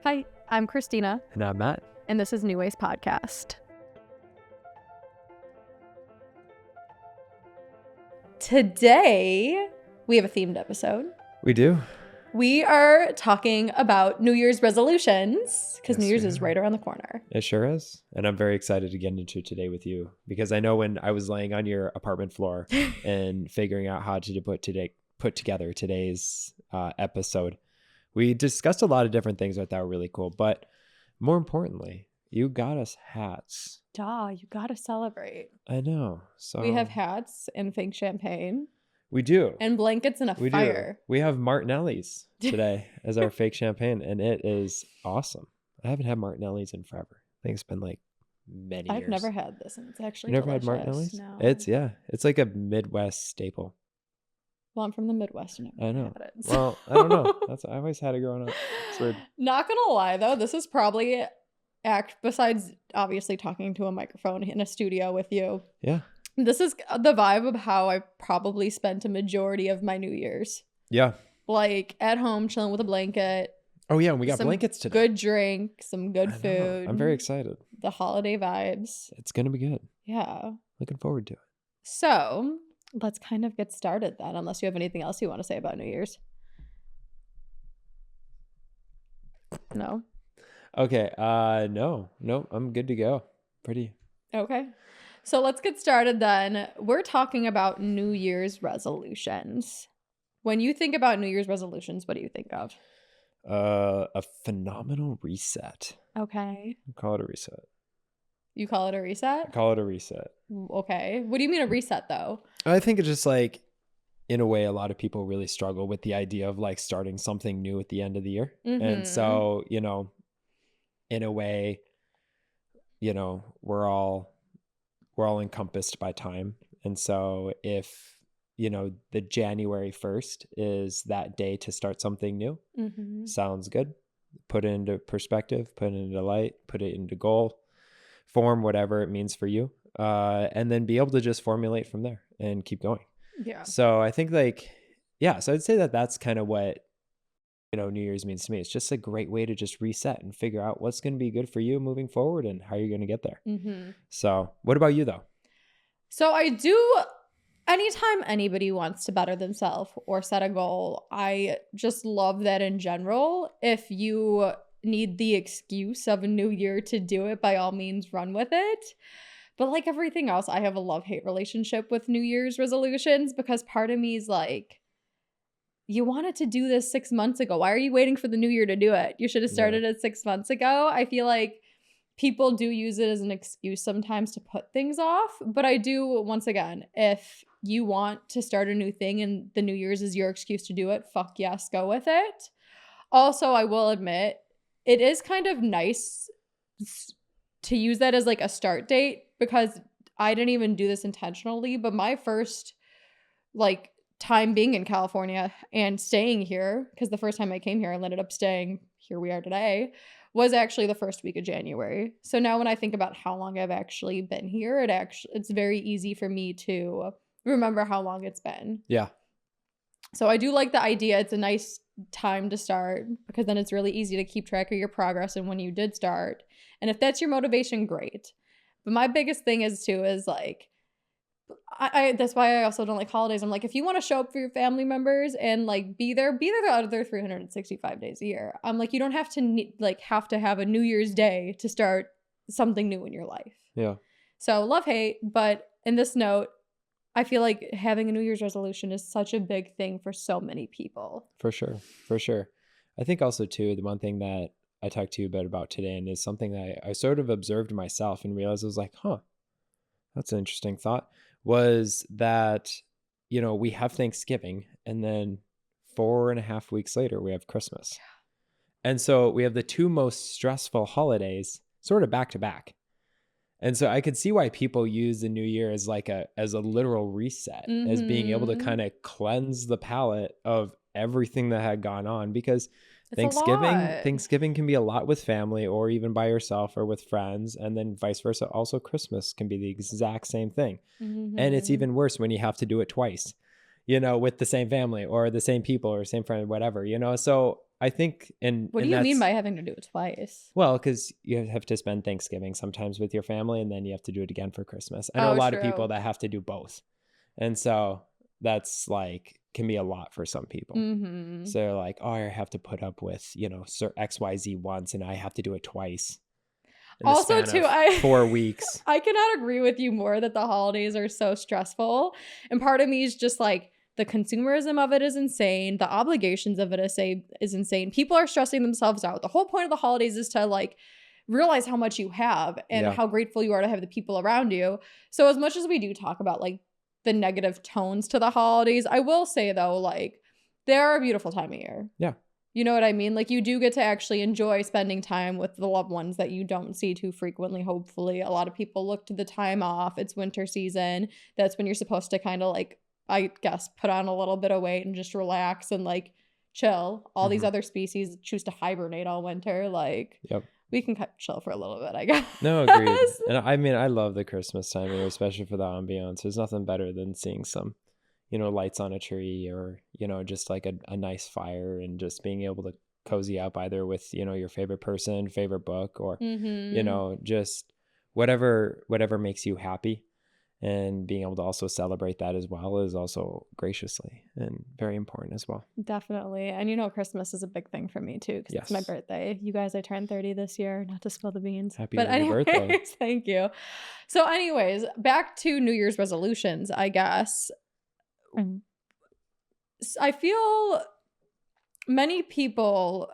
Hi, I'm Christina, And I'm Matt. and this is New Ways Podcast. Today, we have a themed episode. We do. We are talking about New Year's resolutions, because Yes, New Year's we is are. right around the corner. It sure is. And I'm very excited to get into today with you because I know when I was laying on your apartment floor and figuring out how to put together today's episode, we discussed a lot of different things that were really cool. But more importantly, you got us hats. Duh, you gotta celebrate. I know. So We have hats and fake champagne We do. and blankets and a We fire. do. We have Martinelli's today as our fake champagne, and it is awesome. I haven't had Martinelli's in forever. I think it's been like many years. I've never had this, and it's actually You never had delicious. Martinelli's? No. It's like a Midwest staple. Well, I'm from the Midwest, and I've I never know. had it. Well, I don't know. I always had it growing up. It's weird. Not gonna lie though, this is probably besides obviously talking to a microphone in a studio with you. Yeah. This is the vibe of how I probably spent a majority of my New Year's. Yeah. Like at home, chilling with a blanket. Oh yeah, and we got some blankets today. Good drink, some good I know. food. I'm very excited. The holiday vibes. It's gonna be good. Yeah. Looking forward to it. So let's kind of get started then, unless you have anything else you want to say about New Year's. No? Okay. No, I'm good to go. Pretty. Okay. So let's get started then. We're talking about New Year's resolutions. When you think about New Year's resolutions, what do you think of? A phenomenal reset. Okay. Call it a reset. You call it a reset? Call it a reset. Okay. What do you mean a reset though? I think it's just like, in a way, a lot of people really struggle with the idea of like starting something new at the end of the year. Mhm. And so, in a way, we're all encompassed by time. And so if, the January 1st is that day to start something new, Mhm. sounds good. Put it into perspective, put it into light, put it into goal form, whatever it means for you. And then be able to just formulate from there and keep going. Yeah. So I think so I'd say that that's kind of what, New Year's means to me. It's just a great way to just reset and figure out what's going to be good for you moving forward and how you're going to get there. Mhm. So what about you though? So I do, anytime anybody wants to better themselves or set a goal, I just love that in general. If you need the excuse of a new year to do it, by all means, run with it. But like everything else, I have a love-hate relationship with New Year's resolutions because part of me is like, you wanted to do this 6 months ago. Why are you waiting for the new year to do it? You should have started it 6 months ago. I feel like people do use it as an excuse sometimes to put things off. But I do, once again, if you want to start a new thing and the New Year's is your excuse to do it, fuck yes, go with it. Also, I will admit, it is kind of nice to use that as like a start date because I didn't even do this intentionally, but my first like time being in California and staying here, because the first time I came here, I ended up staying, here we are today, was actually the first week of January. So now when I think about how long I've actually been here, it's very easy for me to remember how long it's been. Yeah. So I do like the idea. It's a nice time to start because then it's really easy to keep track of your progress and when you did start. And if that's your motivation, great. But my biggest thing is like, that's why I also don't like holidays. I'm like, if you want to show up for your family members and like be there the other 365 days a year. I'm like, you don't have to have a New Year's Day to start something new in your life. Yeah. So love, hate, but in this note, I feel like having a New Year's resolution is such a big thing for so many people. For sure. For sure. I think also too, the one thing that I talked to you a bit about today and is something that I sort of observed myself and realized I was like, that's an interesting thought, was that, we have Thanksgiving and then 4.5 weeks later, we have Christmas. And so we have the two most stressful holidays sort of back to back. And so I could see why people use the new year as like as a literal reset, as being able to kind of cleanse the palate of everything that had gone on, because Thanksgiving can be a lot with family or even by yourself or with friends. And then vice versa. Also Christmas can be the exact same thing. Mm-hmm. And it's even worse when you have to do it twice, with the same family or the same people or same friend, whatever, So I think, What do and you mean that's, by having to do it twice? well, because you have to spend Thanksgiving sometimes with your family, and then you have to do it again for Christmas. I know a Oh, lot of people true. that have to do both. And so that's like, can be a lot for some people. Mm-hmm. So like, oh, I have to put up with, XYZ once, and I have to do it twice in the Also, span too, of I 4 weeks. I cannot agree with you more that the holidays are so stressful. And part of me is just like the consumerism of it is insane. The obligations of it is insane. People are stressing themselves out. The whole point of the holidays is to like realize how much you have and Yeah. how grateful you are to have the people around you. So as much as we do talk about like the negative tones to the holidays, I will say though, like they're a beautiful time of year. Yeah. You know what I mean? Like you do get to actually enjoy spending time with the loved ones that you don't see too frequently, hopefully. A lot of people look to the time off. It's winter season. That's when you're supposed to kind of like, I guess, put on a little bit of weight and just relax and like chill. All these Hmm. other species choose to hibernate all winter. Like Yep. we can kind of chill for a little bit, I guess. No, agreed. And I mean, I love the Christmas time of year, especially for the ambiance. There's nothing better than seeing some, lights on a tree, or, just like a nice fire, and just being able to cozy up either with, your favorite person, favorite book, or, Mm-hmm. just whatever makes you happy. And being able to also celebrate that as well is also graciously and very important as well. Definitely. And Christmas is a big thing for me too, because it's my Yes. birthday. You guys, I turned 30 this year, not to spill the beans. Happy But early birthday. anyways, thank you. So, anyways, back to New Year's resolutions, I guess. I feel many people,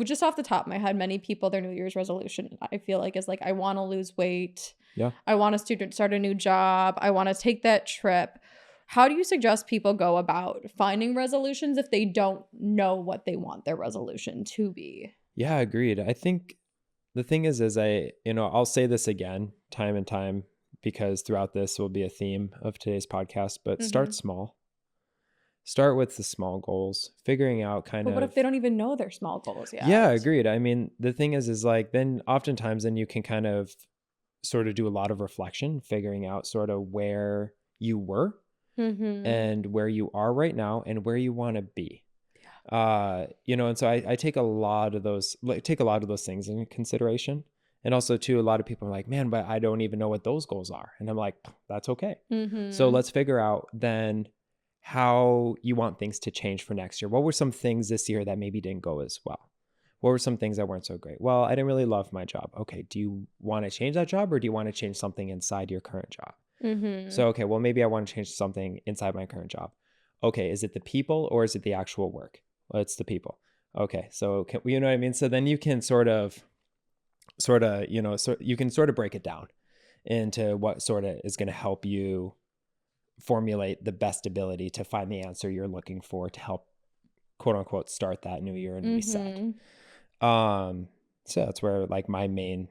just off the top of my head, many people, their New Year's resolution, I feel like, is like, I want to lose weight. Yeah. I want to start a new job. I want to take that trip. How do you suggest people go about finding resolutions if they don't know what they want their resolution to be? Yeah, agreed. I think the thing is I'll say this again time and time, because throughout this will be a theme of today's podcast, but Mm-hmm. start small. Start with the small goals, figuring out kind But what of, if they don't even know their small goals yeah, yet? agreed. I mean, the thing is like, then oftentimes then you can kind of sort of do a lot of reflection, figuring out sort of where you were Mm-hmm. and where you are right now and where you want to be. And so I take a lot of those, things into consideration. And also too, a lot of people are like, man, but I don't even know what those goals are. And I'm like, that's okay. So Mm-hmm. let's figure out then how you want things to change for next year. What were some things this year that maybe didn't go as well? What were some things that weren't so great? Well, I didn't really love my job. Okay, do you want to change that job, or do you want to change something inside your current job? Mm-hmm. So, okay, well, maybe I want to change something inside my current job. Okay, is it the people or is it the actual work? Well, it's the people. Okay, so you know what I mean? So then you can you can sort of break it down into what sort of is going to help you formulate the best ability to find the answer you're looking for to help, quote unquote, start that new year and reset. Mm-hmm. So that's where like my main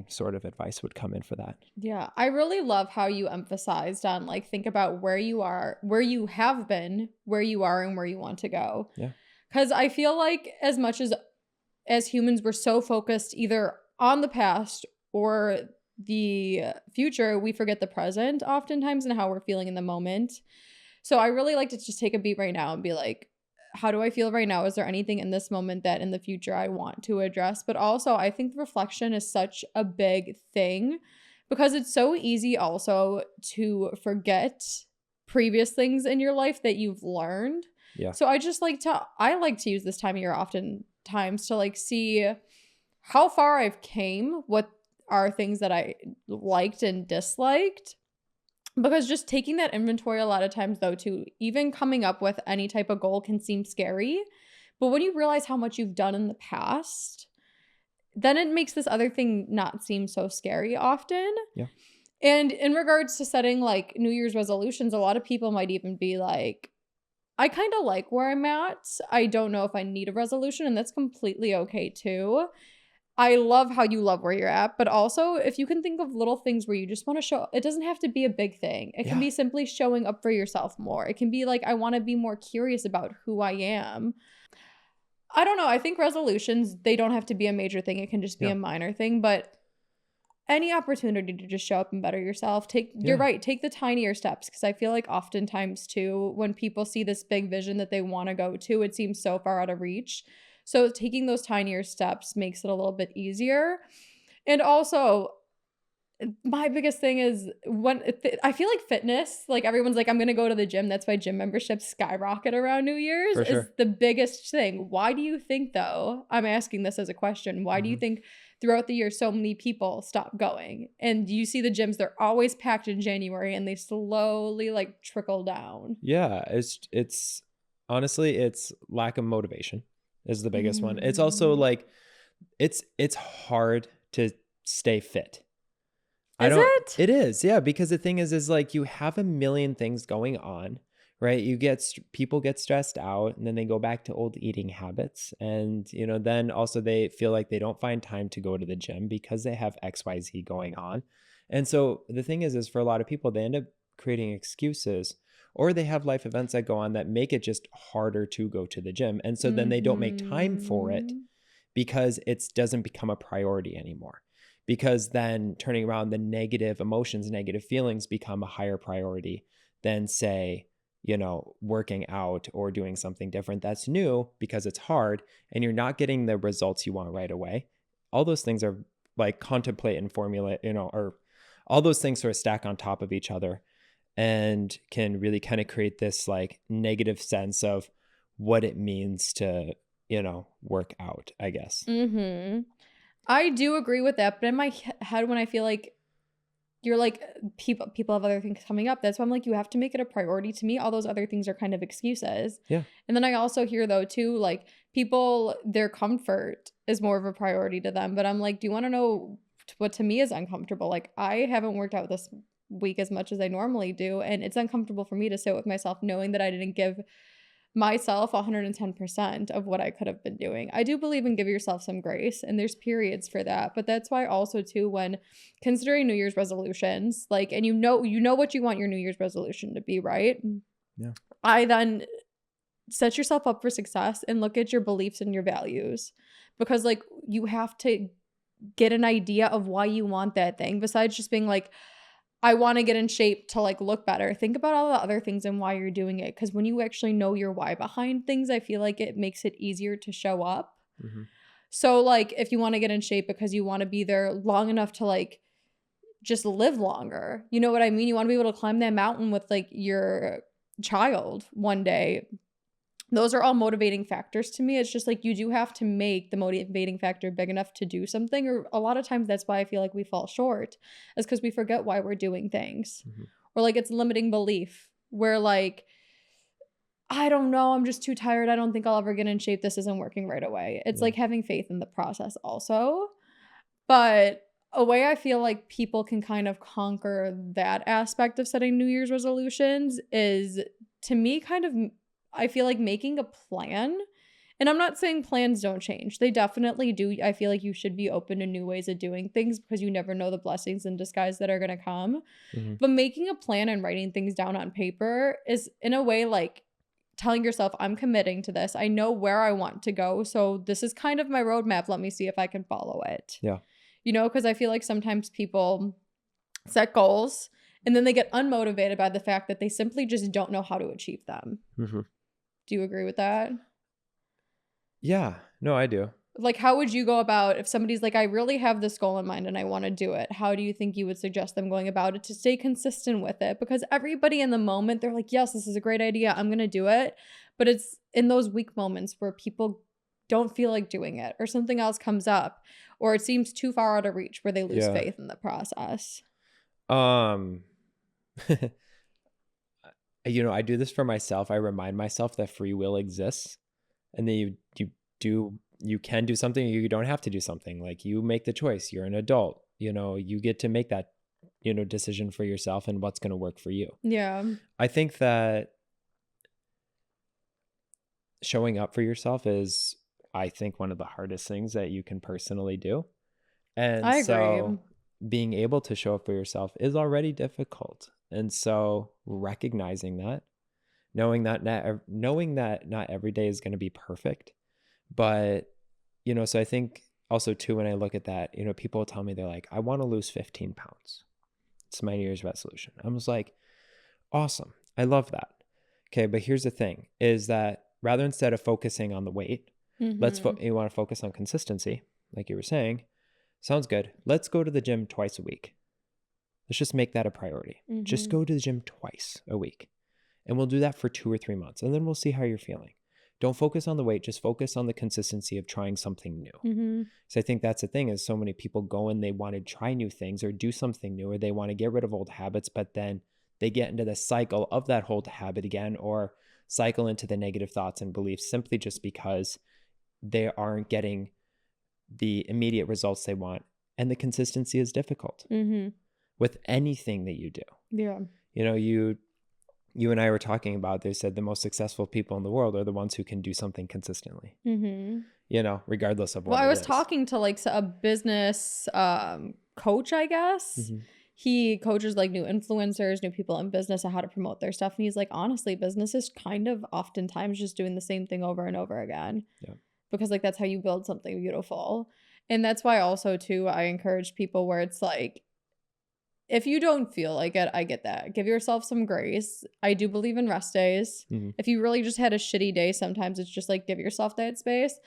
sort of advice would come in for that. Yeah, I really love how you emphasized on like think about where you are, where you have been, where you are, and where you want to go. Yeah. Because I feel like as much as humans, we're so focused either on the past or the future, we forget the present oftentimes and how we're feeling in the moment. So I really like to just take a beat right now and be like, how do I feel right now? Is there anything in this moment that in the future I want to address? But also, I think reflection is such a big thing because it's so easy also to forget previous things in your life that you've learned. Yeah. So I like to use this time of year oftentimes to like see how far I've came, what are things that I liked and disliked. Because just taking that inventory a lot of times, though, too, even coming up with any type of goal can seem scary. But when you realize how much you've done in the past, then it makes this other thing not seem so scary often. Yeah. And in regards to setting like New Year's resolutions, a lot of people might even be like, I kind of like where I'm at. I don't know if I need a resolution, and that's completely okay too. I love how you love where you're at, but also if you can think of little things where you just want to show, it doesn't have to be a big thing. It can Yeah. be simply showing up for yourself more. It can be like, I want to be more curious about who I am. I don't know. I think resolutions, they don't have to be a major thing. It can just be Yeah. a minor thing, but any opportunity to just show up and better yourself, you're Yeah. right, take the tinier steps. Because I feel like oftentimes too, when people see this big vision that they want to go to, it seems so far out of reach. So taking those tinier steps makes it a little bit easier. And also, my biggest thing is I feel like fitness, like everyone's like, I'm gonna go to the gym. That's why gym memberships skyrocket around New Year's, For is sure. the biggest thing. Why do you think, though? I'm asking this as a question. Why do you Mhm. think throughout the year so many people stop going? And you see the gyms, they're always packed in January and they slowly like trickle down. Yeah, it's honestly, it's lack of motivation is the biggest one. It's also Mm. like it's hard to stay fit. I Is don't it? It is, yeah, because the thing is like you have a million things going on, right? People get stressed out and then they go back to old eating habits and, then also they feel like they don't find time to go to the gym because they have XYZ going on. And so the thing is for a lot of people they end up creating excuses or they have life events that go on that make it just harder to go to the gym. And so then they don't make time for it Mhm. because it doesn't become a priority anymore. Because then turning around the negative emotions, negative feelings become a higher priority than, say, working out or doing something different that's new because it's hard and you're not getting the results you want right away. All those things are like contemplate and formulate, or all those things sort of stack on top of each other and can really kind of create this like negative sense of what it means to, work out, I guess. Mhm. I do agree with that, but in my head, when I feel like you're like, people have other things coming up, that's why I'm like, you have to make it a priority. To me, all those other things are kind of excuses. Yeah. And then I also hear, though, too, like, people, their comfort is more of a priority to them, but I'm like, do you wanna know what to me is uncomfortable? Like, I haven't worked out this week as much as I normally do, and it's uncomfortable for me to sit with myself knowing that I didn't give myself 110% of what I could have been doing. I do believe in give yourself some grace, and there's periods for that. But that's why also too, when considering New Year's resolutions, like, and you know what you want your New Year's resolution to be, right? Yeah. I then set yourself up for success and look at your beliefs and your values. Because like you have to get an idea of why you want that thing besides just being like, I wanna get in shape to, like, look better. Think about all the other things and why you're doing it. Because when you actually know your why behind things, I feel like it makes it easier to show up. Mhm. So, like, if you wanna get in shape because you wanna be there long enough to, like, just live longer, you know what I mean? You wanna be able to climb that mountain with, like, your child one day. Those are all motivating factors to me. It's just like you do have to make the motivating factor big enough to do something, or a lot of times that's why I feel like we fall short, is because we forget why we're doing things. Mhm. Or like it's limiting belief where like, I don't know, I'm just too tired. I don't think I'll ever get in shape. This isn't working right away. It's Yeah. like having faith in the process also. But a way I feel like people can kind of conquer that aspect of setting New Year's resolutions is, to me, kind of, I feel like making a plan. And I'm not saying plans don't change. They definitely do. I feel like you should be open to new ways of doing things because you never know the blessings in disguise that are going to come. Mhm. But making a plan and writing things down on paper is, in a way, like telling yourself, I'm committing to this. I know where I want to go. So this is kind of my roadmap. Let me see if I can follow it. Yeah. Because I feel like sometimes people set goals and then they get unmotivated by the fact that they simply just don't know how to achieve them. Mhm. Do you agree with that? Yeah. No, I do. Like, how would you go about if somebody's like, I really have this goal in mind and I want to do it? How do you think you would suggest them going about it to stay consistent with it? Because everybody in the moment, they're like, yes, this is a great idea. I'm going to do it. But it's in those weak moments where people don't feel like doing it or something else comes up or it seems too far out of reach where they lose Yeah. faith in the process. Um, I do this for myself. I remind myself that free will exists and then you can do something, you don't have to do something. Like you make the choice. You're an adult. You get to make that, decision for yourself and what's going to work for you. Yeah, I think that showing up for yourself is, I think, one of the hardest things that you can personally do. And I agree. so being able to show up for yourself is already difficult. And so recognizing that, knowing that not every day is going to be perfect, but so I think also too, when I look at that, people tell me they're like, I want to lose 15 pounds. It's my New Year's resolution. I was like, awesome. I love that. Okay, but here's the thing is that rather instead of focusing on the weight, Mm-hmm. You want to focus on consistency, like you were saying. Sounds good. Let's go to the gym twice a week. Let's just make that a priority. Just Mm-hmm. go to the gym twice a week. And we'll do that for 2 or 3 months. And then we'll see how you're feeling. Don't focus on the weight. Just focus on the consistency of trying something new. Mm-hmm. So I think that's the thing is so many people go and they want to try new things or do something new, or they want to get rid of old habits, but then they get into the cycle of that old habit again, or cycle into the negative thoughts and beliefs simply just because they aren't getting the immediate results they want. And the consistency is difficult Mm-hmm. with anything that you do. Yeah. You know, you and I were talking about, they said the most successful people in the world are the ones who can do something consistently, Mm-hmm. you know, regardless of Well, what I it was is. talking to like a business coach, I guess. Mhm. He coaches like new influencers, new people in business on how to promote their stuff. And he's like, honestly, business is kind of oftentimes just doing the same thing over and over again. Yeah. Because like that's how you build something beautiful. And that's why also too I encourage people where it's like, if you don't feel like it, I get that. Give yourself some grace. I do believe in rest days. Mhm. If you really just had a shitty day, sometimes it's just like give yourself that space.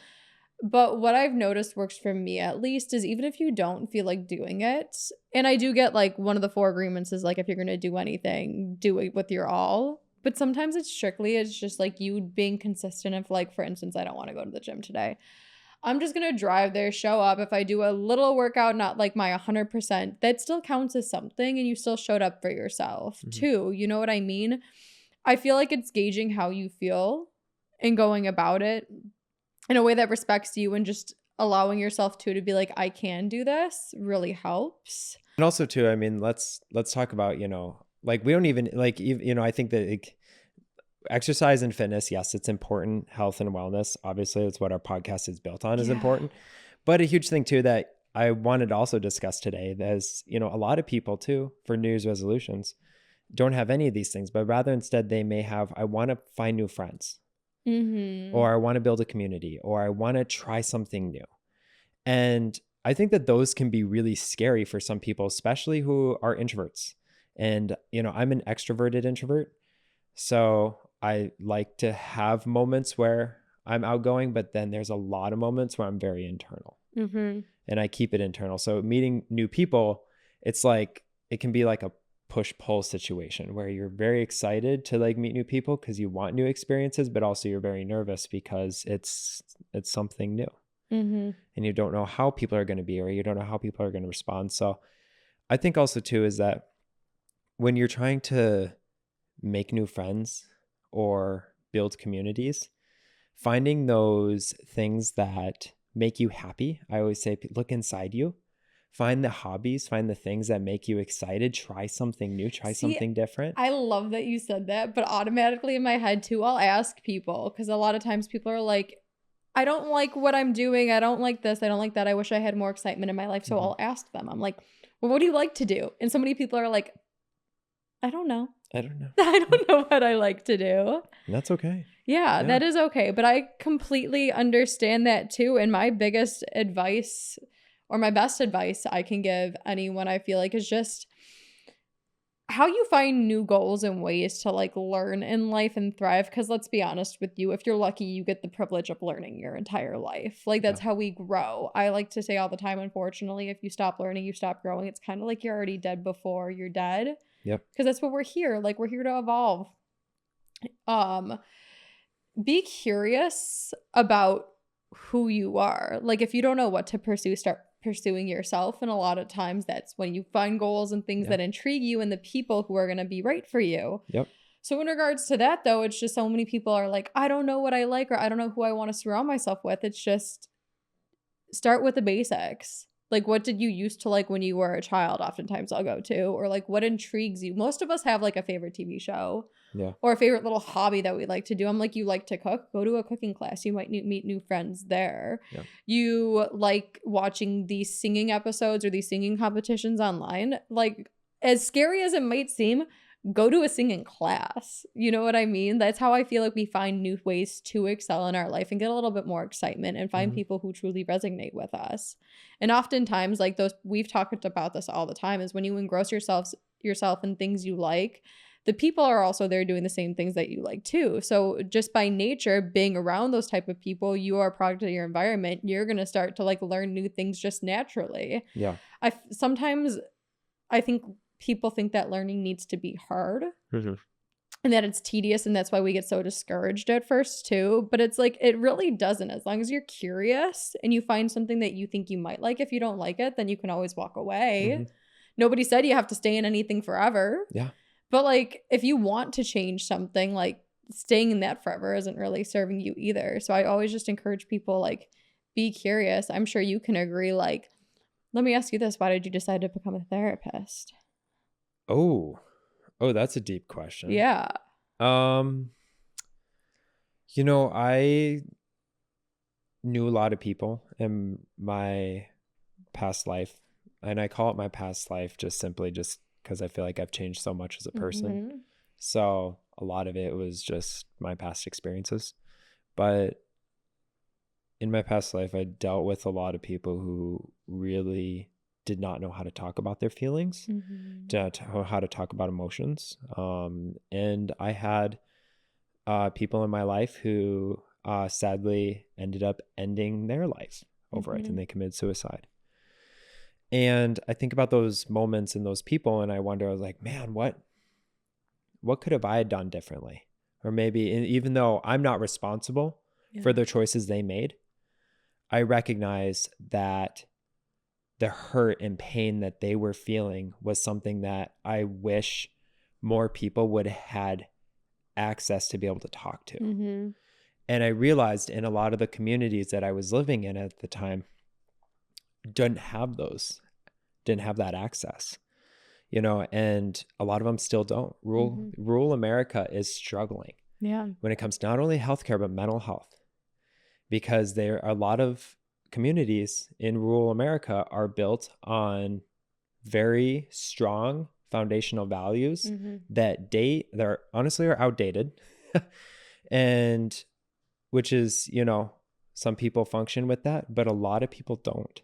But what I've noticed works for me at least is even if you don't feel like doing it, and I do get like one of the 4 agreements is like if you're going to do anything, do it with your all. But sometimes it's just like you being consistent. If like, for instance, I don't want to go to the gym today. I'm just going to drive there, show up. If I do a little workout, not like my 100%, that still counts as something and you still showed up for yourself Mhm. too. You know what I mean? I feel like it's gauging how you feel and going about it in a way that respects you and just allowing yourself to be like, I can do this really helps. And also too, I mean, let's talk about, you know, like we don't even like, you know, I think that exercise and fitness, yes, it's important. Health and wellness, obviously, that's what our podcast is built on, is Yeah. important. But a huge thing too that I wanted to also discuss today is, you know, a lot of people too, for New Year's resolutions, don't have any of these things, but rather instead they may have, I want to find new friends, Mm-hmm. or I want to build a community, or I want to try something new. And I think that those can be really scary for some people, especially who are introverts. And, you know, I'm an extroverted introvert. So I like to have moments where I'm outgoing, but then there's a lot of moments where I'm very internal Mm-hmm. and I keep it internal. So meeting new people, it's like, it can be like a push-pull situation where you're very excited to like meet new people because you want new experiences, but also you're very nervous because it's something new. Mm-hmm. And you don't know how people are going to be, or you don't know how people are going to respond. So I think also too is that when you're trying to make new friends or build communities, finding those things that make you happy. I always say, look inside you, find the hobbies, find the things that make you excited, try something new, try See, something different. I love that you said that, but automatically in my head too, I'll ask people because a lot of times people are like, I don't like what I'm doing. I don't like this. I don't like that. I wish I had more excitement in my life. So Mhm. I'll ask them. I'm like, well, what do you like to do? And so many people are like, I don't know. I don't know. I don't know what I like to do. And that's okay. Yeah, Yeah. that is okay. But I completely understand that too. And my biggest advice or my best advice I can give anyone I feel like is just how you find new goals and ways to like learn in life and thrive. Because let's be honest with you, if you're lucky, you get the privilege of learning your entire life. Like that's Yeah. how we grow. I like to say all the time, unfortunately, if you stop learning, you stop growing. It's kind of like you're already dead before you're dead. Yep. Because that's what we're here. Like we're here to evolve. Be curious about who you are. Like if you don't know what to pursue, start pursuing yourself. And a lot of times that's when you find goals and things Yeah. that intrigue you and the people who are going to be right for you. Yep. So in regards to that though, it's just so many people are like, I don't know what I like or I don't know who I want to surround myself with. It's just start with the basics. Like what did you used to like when you were a child? Oftentimes I'll go to, or like what intrigues you. Most of us have like a favorite TV show. Yeah. Or a favorite little hobby that we like to do. I'm like, you like to cook? Go to a cooking class. You might meet new friends there. Yeah. You like watching these singing episodes or these singing competitions online. Like, as scary as it might seem, go to a singing class. You know what I mean? That's how I feel like we find new ways to excel in our life and get a little bit more excitement and find Mhm. people who truly resonate with us. And oftentimes, like those, we've talked about this all the time, is when you engross yourself in things you like, the people are also there doing the same things that you like too. So just by nature, being around those type of people, you are a product of your environment. You're going to start to like learn new things just naturally. Yeah. Sometimes I think people think that learning needs to be hard Mm-hmm. and that it's tedious, and that's why we get so discouraged at first too. But it's like, it really doesn't. As long as you're curious and you find something that you think you might like, if you don't like it, then you can always walk away. Mm-hmm. Nobody said you have to stay in anything forever. Yeah. But like, if you want to change something, like staying in that forever isn't really serving you either. So I always just encourage people, like, be curious. I'm sure you can agree. Like, let me ask you this. Why did you decide to become a therapist? Oh, that's a deep question. Yeah. I knew a lot of people in my past life, and I call it my past life just because I feel like I've changed so much as a person. Mm-hmm. So a lot of it was just my past experiences. But in my past life, I dealt with a lot of people who really did not know how to talk about their feelings, Mm-hmm. did not know how to talk about emotions. And I had people in my life who sadly ended up ending their life over it, and they committed suicide. And I think about those moments and those people, and I was like, man, what could have I done differently? Or maybe, even though I'm not responsible for the choices they made, I recognize that the hurt and pain that they were feeling was something that I wish more people would have had access to be able to talk to. Mm-hmm. And I realized in a lot of the communities that I was living in at the time didn't have that access, and a lot of them still don't. Rural America is struggling when it comes to not only healthcare, but mental health, because there are a lot of communities in rural America are built on very strong foundational values that honestly are outdated. And which is, some people function with that, but a lot of people don't.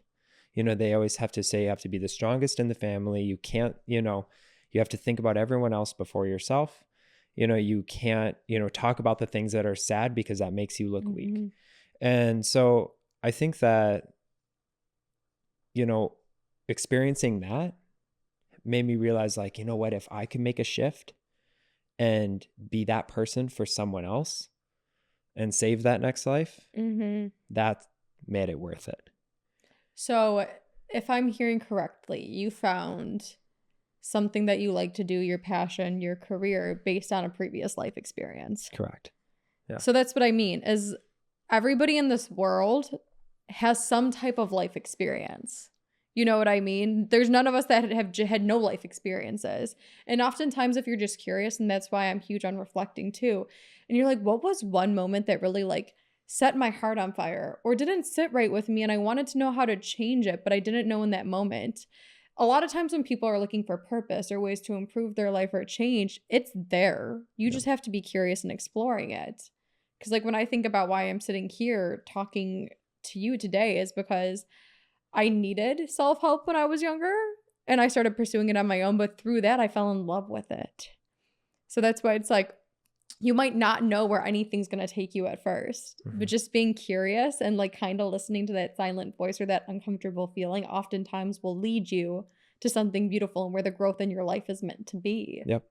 They always have to say you have to be the strongest in the family. You can't, you have to think about everyone else before yourself. You can't, talk about the things that are sad because that makes you look weak. And so I think that, experiencing that made me realize, like, what, if I could make a shift and be that person for someone else and save that next life, that made it worth it. So if I'm hearing correctly, you found something that you like to do, your passion, your career, based on a previous life experience. Correct. Yeah. So that's what I mean, is everybody in this world has some type of life experience. You know what I mean? There's none of us that have had no life experiences. And oftentimes, if you're just curious, and that's why I'm huge on reflecting too, and you're like, what was one moment that really like set my heart on fire or didn't sit right with me, and I wanted to know how to change it, but I didn't know in that moment. A lot of times when people are looking for purpose or ways to improve their life or change, it's there. You just have to be curious and exploring it. Because like when I think about why I'm sitting here talking to you today is because I needed self-help when I was younger and I started pursuing it on my own, but through that I fell in love with it. So that's why it's like, you might not know where anything's going to take you at first, but just being curious and like kind of listening to that silent voice or that uncomfortable feeling oftentimes will lead you to something beautiful and where the growth in your life is meant to be. Yep.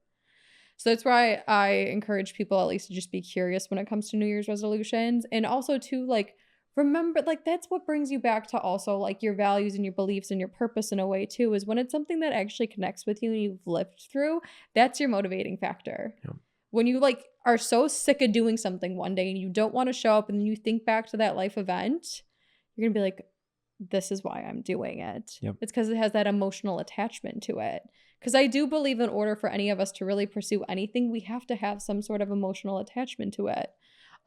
So that's why I encourage people at least to just be curious when it comes to New Year's resolutions. And also to like, remember, like that's what brings you back to also like your values and your beliefs and your purpose in a way too, is when it's something that actually connects with you and you've lived through, that's your motivating factor. Yep. When you like are so sick of doing something one day and you don't want to show up and then you think back to that life event, you're going to be like, this is why I'm doing it. Yep. It's because it has that emotional attachment to it. Because I do believe in order for any of us to really pursue anything, we have to have some sort of emotional attachment to it.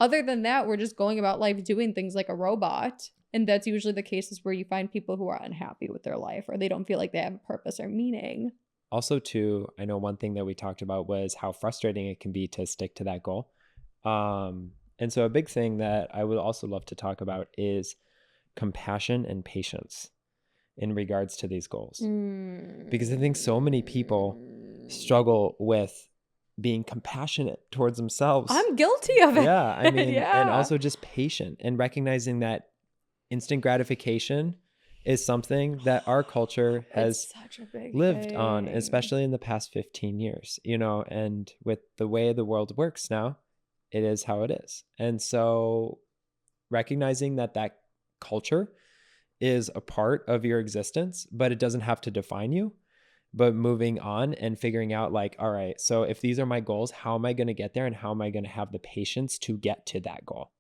Other than that, we're just going about life doing things like a robot. And that's usually the cases where you find people who are unhappy with their life or they don't feel like they have a purpose or meaning. Also, too, I know one thing that we talked about was how frustrating it can be to stick to that goal. And so a big thing that I would also love to talk about is compassion and patience in regards to these goals. Because I think so many people struggle with being compassionate towards themselves. I'm guilty of it. Yeah, I mean, and Yeah. also just patient and recognizing that instant gratification is something that our culture has It's such a big lived on, thing. especially in the past 15 years, and with the way the world works now, it is how it is. And so recognizing that culture is a part of your existence, but it doesn't have to define you, but moving on and figuring out like, all right, so if these are my goals, how am I going to get there and how am I going to have the patience to get to that goal?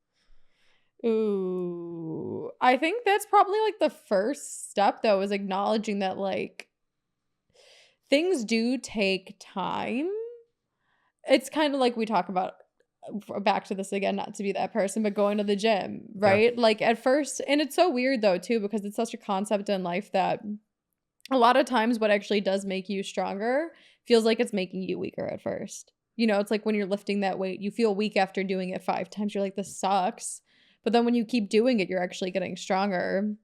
Ooh. I think that's probably like the first step though, is acknowledging that like things do take time. It's kind of like we talk about back to this again, not to be that person, but going to the gym, Yeah. right? Like at first, and it's so weird though, too, because it's such a concept in life that a lot of times what actually does make you stronger feels like it's making you weaker at first. It's like when you're lifting that weight, you feel weak after doing it 5 times. You're like, this sucks. But then when you keep doing it, you're actually getting stronger.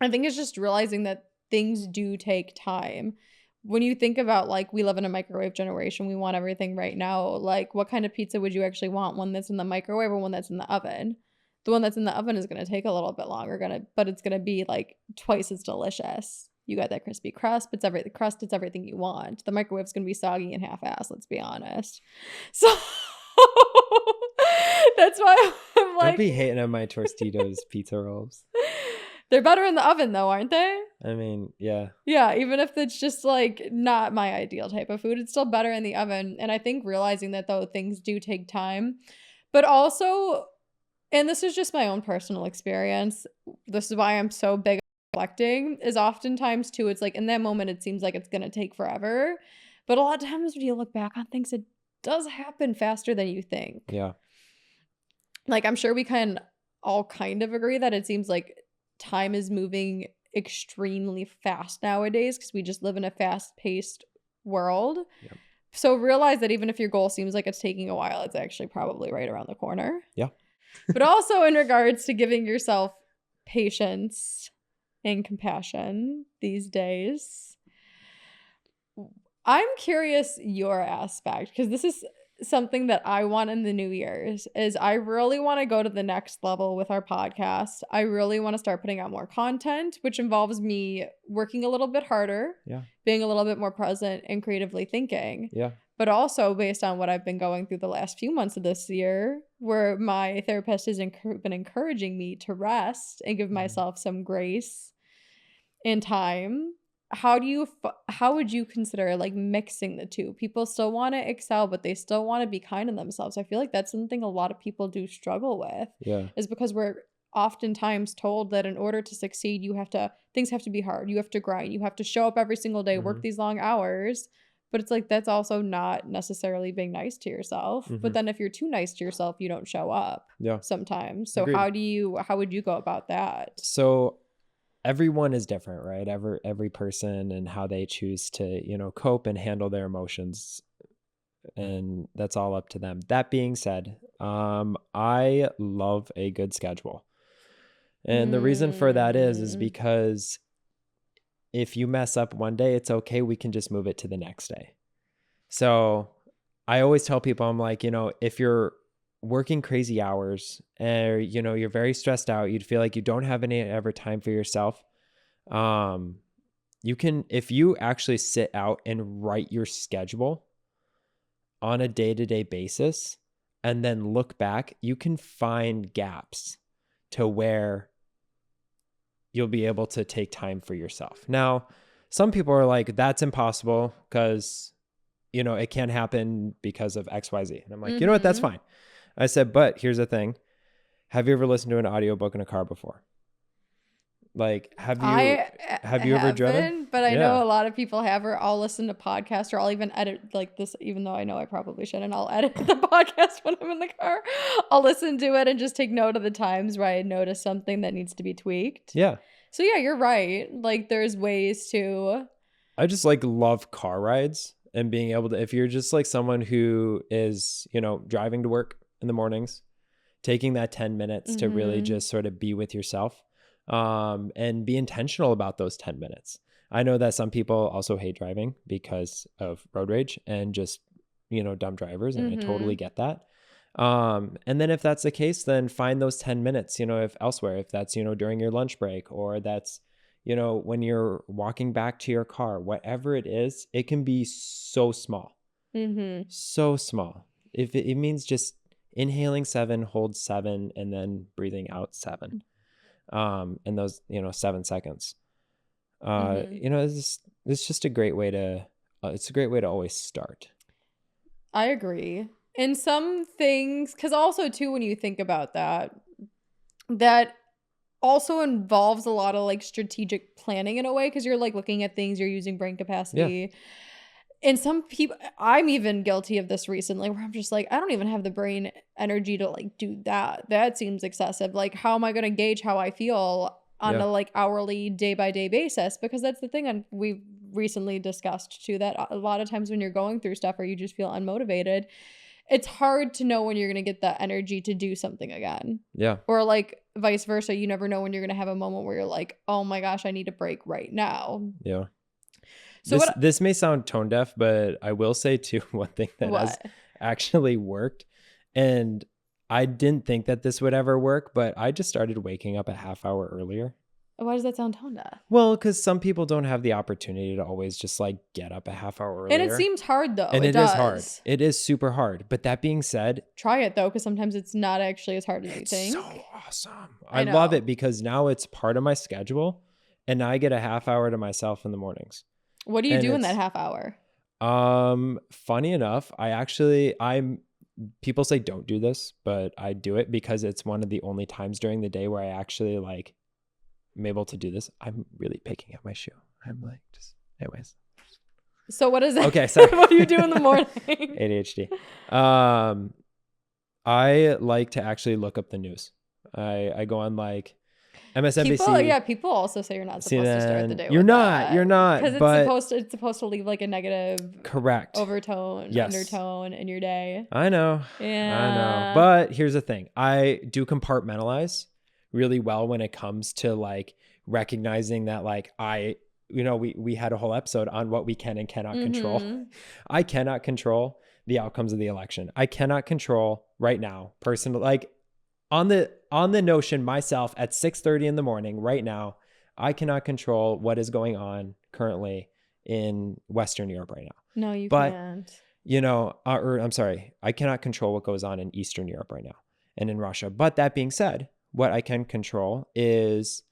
I think it's just realizing that things do take time. When you think about like we live in a microwave generation, we want everything right now. Like what kind of pizza would you actually want? One that's in the microwave or one that's in the oven? The one that's in the oven is going to take a little bit longer, but it's going to be like twice as delicious. You got that crispy crust, it's everything you want. The microwave's going to be soggy and half-assed, let's be honest. So that's why I'm Don't like be hating on my Tostitos pizza rolls. they're better in the oven though, aren't they? I mean, yeah. Yeah, even if it's just like not my ideal type of food, it's still better in the oven. And I think realizing that though things do take time, but also, and this is just my own personal experience, this is why I'm so big on reflecting, is oftentimes too, it's like in that moment, it seems like it's going to take forever. But a lot of times when you look back on things, it does happen faster than you think. Yeah. Like I'm sure we can all kind of agree that it seems like time is moving extremely fast nowadays because we just live in a fast-paced world. Yep. So realize that even if your goal seems like it's taking a while, it's actually probably right around the corner. Yeah. But also in regards to giving yourself patience and compassion these days, I'm curious your aspect, because this is something that I want in the new year's, is I really want to go to the next level with our podcast. I really want to start putting out more content, which involves me working a little bit harder, Yeah. being a little bit more present and creatively thinking. Yeah. But also based on what I've been going through the last few months of this year, where my therapist has been encouraging me to rest and give myself some grace and time. How would you consider like mixing the two? People still want to excel, but they still want to be kind to themselves. I feel like that's something a lot of people do struggle with, Yeah. is because we're oftentimes told that in order to succeed, things have to be hard. You have to grind. You have to show up every single day, work these long hours. But it's like that's also not necessarily being nice to yourself. But then if you're too nice to yourself, you don't show up Yeah. sometimes. So Agreed. how would you go about that? So everyone is different, right? Every person and how they choose to, cope and handle their emotions. And that's all up to them. That being said, I love a good schedule. And the reason for that is Mm. because if you mess up one day, it's okay. We can just move it to the next day. So I always tell people, I'm like, if you're working crazy hours and, you're very stressed out, you'd feel like you don't have any ever time for yourself. You can, if you actually sit out and write your schedule on a day-to-day basis and then look back, you can find gaps to where you'll be able to take time for yourself. Now, some people are like, that's impossible because, it can't happen because of XYZ. And I'm like, you know what? That's fine. I said, but here's the thing. Have you ever listened to an audiobook in a car before? Like, have you ever driven? But I Yeah. know a lot of people have, or I'll listen to podcasts, or I'll even edit like this, even though I know I probably shouldn't. I'll edit the podcast when I'm in the car. I'll listen to it and just take note of the times where I notice something that needs to be tweaked. Yeah. So yeah, you're right. Like there's ways to. I just love car rides and being able to, if you're just like someone who is, driving to work in the mornings, taking that 10 minutes to really just sort of be with yourself, and be intentional about those 10 minutes. I know that some people also hate driving because of road rage and just, dumb drivers, and I totally Mhm. get that. And then if that's the case, then find those 10 minutes, if elsewhere, if that's, during your lunch break, or that's, when you're walking back to your car, whatever it is, it can be so small, Mhm. so small. If it means just inhaling 7, hold 7, and then breathing out 7, in those, 7 seconds, Mhm. it's just a great way to, it's a great way to always start. I agree. In some things, because also too, when you think about that, that also involves a lot of like strategic planning in a way, because you're like looking at things, you're using brain Yeah. capacity. And some people, I'm even guilty of this recently, where I'm just like, I don't even have the brain energy to like do that. That seems excessive. Like, how am I going to gauge how I feel on Yeah. a like hourly, day by day basis? Because that's the thing. And we've recently discussed too, that a lot of times when you're going through stuff or you just feel unmotivated, it's hard to know when you're going to get that energy to do something again. Yeah. Or like vice versa. You never know when you're going to have a moment where you're like, oh my gosh, I need a break right now. Yeah. So This may sound tone deaf, but I will say too, one thing that has what? actually worked, and I didn't think that this would ever work, but I just started waking up a half hour earlier. Why does that sound tone deaf? Well, because some people don't have the opportunity to always just like get up a half hour And it earlier. seems hard though. And It it is hard. does. It is super hard. But that being said, Try it though, because sometimes it's not actually as hard as you it's so think. awesome. I I love know. it because now it's part of my schedule, and I get a half hour to myself in the mornings. What do you And do in that it's half hour? funny enough, I'm people say don't do this, but I do it because it's one of the only times during the day where I actually like am able to do this. I'm really picking at my shoe. I'm like just anyways. So what is that? Okay, sorry. What do you do in the morning? ADHD. I like to actually look up the news. I go on like MSNBC, People also say you're not supposed to start the CNN. day You're with not, that you're not, because but it's supposed to leave like a negative correct. overtone, Yes. undertone in your day. I know. I know. Yeah. But here's the thing. I do compartmentalize really well when it comes to like recognizing that like we had a whole episode on what we can and cannot control. Mhm. I cannot control the outcomes of the election. I cannot control right now, personally, like on the notion myself at 6:30 in the morning right now, I cannot control what is going on currently in Western Europe right now. No, you But can't. or I'm sorry, I cannot control what goes on in Eastern Europe right now and in Russia. But that being said, what I can control is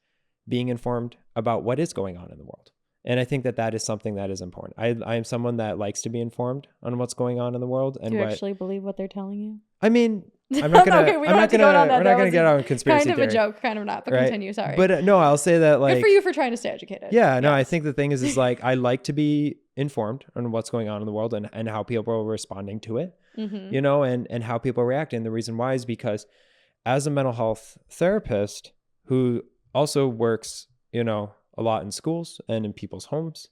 being informed about what is going on in the world. And I think that that is something that is important. I am someone that likes to be informed on what's going on in the world Do and you what, actually believe what they're telling you? I mean, I'm not gonna, Okay, we I'm don't not have to gonna, go down that. we're not That gonna was get out on conspiracy kind of a theory, joke, kind of not. But right? continue. Sorry. But no, I'll say that like, Good for you for trying to stay educated. yeah, no, I Yes. think the thing is like, I like to be informed on what's going on in the world and how people are responding to it, Mm-hmm. and how people react. And the reason why is because as a mental health therapist who also works, a lot in schools and in people's homes,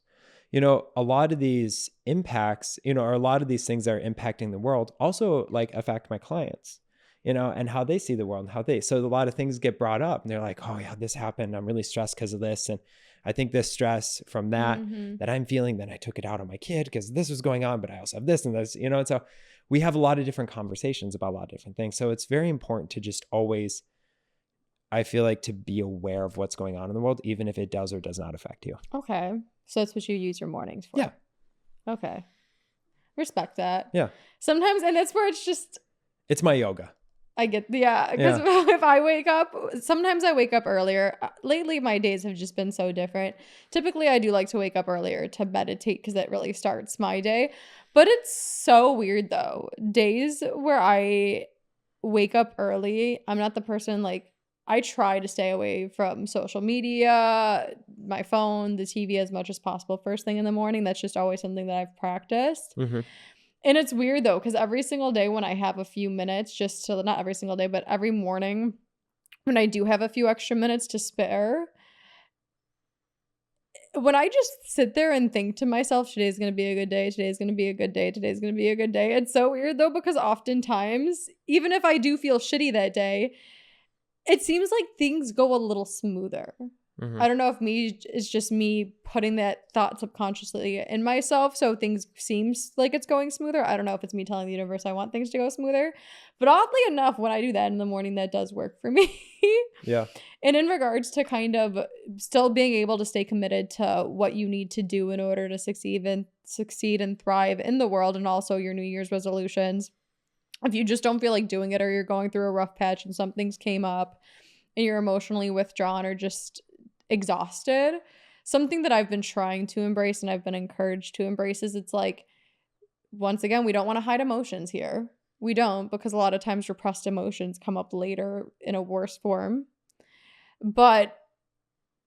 a lot of these impacts, or a lot of these things that are impacting the world also like affect my clients, and how they see the world and so a lot of things get brought up and they're like, oh yeah, this happened. I'm really stressed because of this. And I think this stress from Mm-hmm. that I'm feeling, then I took it out on my kid because this was going on, but I also have this and this, and so we have a lot of different conversations about a lot of different things. So it's very important to just always, I feel like, to be aware of what's going on in the world, even if it does or does not affect you. Okay. So that's what you use your mornings for. Yeah. Okay. Respect that. Yeah. Sometimes, and that's where it's just, It's my yoga. I get, yeah, because if I wake up, sometimes I wake up earlier. Lately, my days have just been so different. Typically, I do like to wake up earlier to meditate because that really starts my day. But it's so weird though. Days where I wake up early, I'm not the person like, I try to stay away from social media, my phone, the TV as much as possible first thing in the morning. That's just always something that I've practiced. Mm-hmm. And it's weird though, because every single day when I have a few minutes, just to, not every single day, but every morning when I do have a few extra minutes to spare, when I just sit there and think to myself, today's going to be a good day, today's going to be a good day, today's going to be a good day. It's so weird though, because oftentimes, even if I do feel shitty that day, it seems like things go a little smoother. Mhm. I don't know if me is just me putting that thought subconsciously in myself so things seems like it's going smoother. I don't know if it's me telling the universe I want things to go smoother. But oddly enough, when I do that in the morning, that does work for me. Yeah. And in regards to kind of still being able to stay committed to what you need to do in order to succeed and thrive in the world, and also your New Year's resolutions. If you just don't feel like doing it, or you're going through a rough patch and something's came up and you're emotionally withdrawn or just exhausted, something that I've been trying to embrace and I've been encouraged to embrace is it's like, once again, we don't want to hide emotions here. We don't, because a lot of times repressed emotions come up later in a worse form. But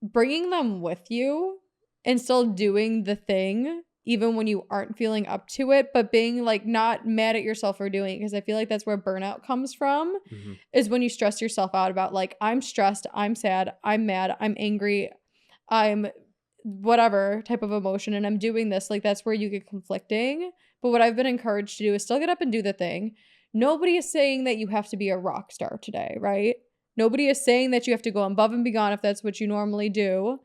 bringing them with you and still doing the thing even when you aren't feeling up to it, but being like not mad at yourself for doing it, because I feel like that's where burnout comes from, Mhm. is when you stress yourself out about like, I'm stressed, I'm sad, I'm mad, I'm angry, I'm whatever type of emotion, and I'm doing this. Like, that's where you get conflicting. But what I've been encouraged to do is still get up and do the thing. Nobody is saying that you have to be a rock star today, right? Nobody is saying that you have to go above and beyond if that's what you normally do.